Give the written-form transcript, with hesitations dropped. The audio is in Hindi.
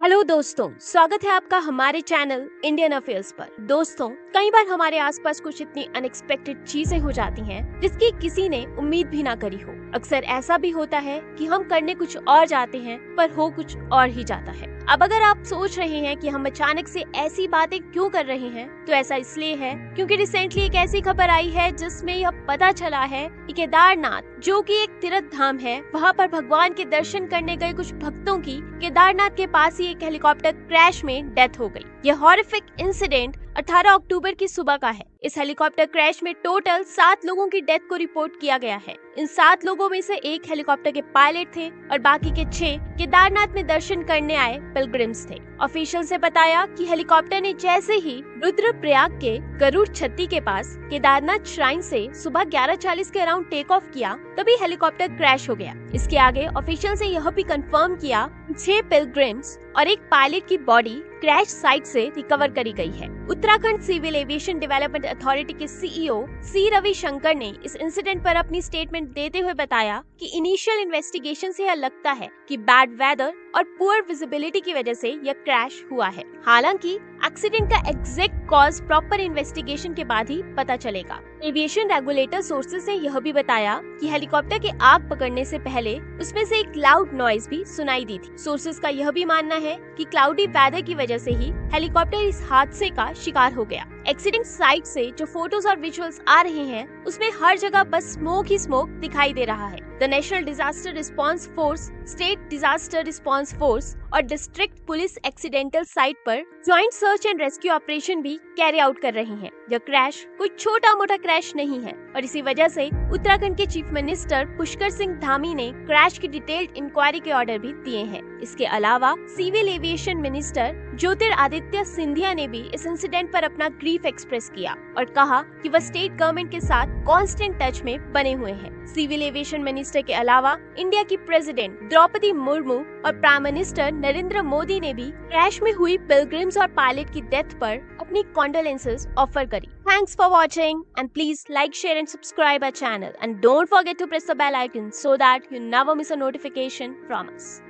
हेलो दोस्तों, स्वागत है आपका हमारे चैनल इंडियन अफेयर्स पर। दोस्तों, कई बार हमारे आसपास कुछ इतनी अनएक्सपेक्टेड चीजें हो जाती हैं जिसकी किसी ने उम्मीद भी ना करी हो। अक्सर ऐसा भी होता है कि हम करने कुछ और जाते हैं पर हो कुछ और ही जाता है। अब अगर आप सोच रहे हैं कि हम अचानक से ऐसी बातें क्यों कर रहे हैं, तो ऐसा इसलिए है क्योंकि रिसेंटली एक ऐसी खबर आई है जिसमें यह पता चला है कि केदारनाथ, जो कि एक तीर्थ धाम है, वहां पर भगवान के दर्शन करने गए कुछ भक्तों की केदारनाथ के पास ही एक हेलीकॉप्टर क्रैश में डेथ हो गई। यह हॉरिफिक इंसिडेंट 18 अक्टूबर की सुबह का है। इस हेलीकॉप्टर क्रैश में टोटल 7 लोगों की डेथ को रिपोर्ट किया गया है। इन 7 लोगों में से एक हेलीकॉप्टर के पायलट थे और बाकी के 6 केदारनाथ में दर्शन करने आए पिलग्रिम्स थे। ऑफिशियल से बताया कि हेलीकॉप्टर ने जैसे ही रुद्रप्रयाग के गरुड़ छत्ती के पास केदारनाथ श्राइन से सुबह 11:40 के अराउंड टेक ऑफ किया, तभी हेलीकॉप्टर क्रैश हो गया। इसके आगे ऑफिशियल से यह भी कंफर्म किया 6 पिलग्रिम्स और एक पायलट की बॉडी क्रैश साइट से रिकवर करी गई है। Uttarakhand civil aviation development authority के सीईओ सी रविशंकर ने इस इंसिडेंट पर अपनी स्टेटमेंट देते हुए बताया कि इनिशियल इन्वेस्टिगेशन से यह लगता है कि बैड वेदर और पुअर विजिबिलिटी की वजह से यह क्रैश हुआ है। हालांकि एक्सीडेंट का एग्जैक्ट कॉज प्रॉपर इन्वेस्टिगेशन के बाद ही पता चलेगा। एविएशन रेगुलेटर सोर्सेज ने यह भी बताया कि हेलीकॉप्टर के आग पकड़ने से पहले उसमें से एक लाउड नॉइज भी सुनाई दी थी। सोर्सेज का यह भी मानना है कि क्लाउडी वेदर की वजह से ही हेलीकॉप्टर इस हादसे का शिकार हो गया। एक्सीडेंट साइट से जो फोटोज और विजुअल्स आ रहे हैं, उसमें हर जगह बस स्मोक ही स्मोक दिखाई दे रहा है। The national disaster response force, state disaster response force और डिस्ट्रिक्ट पुलिस एक्सीडेंटल साइट पर joint search and rescue operation भी कैरी आउट कर रहे हैं। यह क्रैश कोई छोटा मोटा क्रैश नहीं है और इसी वजह से उत्तराखंड के चीफ मिनिस्टर पुष्कर सिंह धामी ने क्रैश की डिटेल्ड इंक्वायरी के ऑर्डर भी दिए हैं। इसके अलावा civil aviation minister Jyotiraditya Scindia ने भी इस इंसिडेंट पर अपना ग्रीफ एक्सप्रेस किया और कहा कि वह स्टेट गवर्नमेंट के साथ कांस्टेंट टच में बने हुए हैं। सिविल एविएशन मिनिस्टर के अलावा इंडिया की प्रेसिडेंट द्रौपदी मुर्मू और प्राइम मिनिस्टर नरेंद्र मोदी ने भी क्रैश में हुई पिलग्रिम्स और पायलट की डेथ पर अपनी कॉन्डोलेंसेस ऑफर करी। Thanks for watching and please like, share and subscribe our channel and don't forget to press the bell icon so that you never miss a notification from us.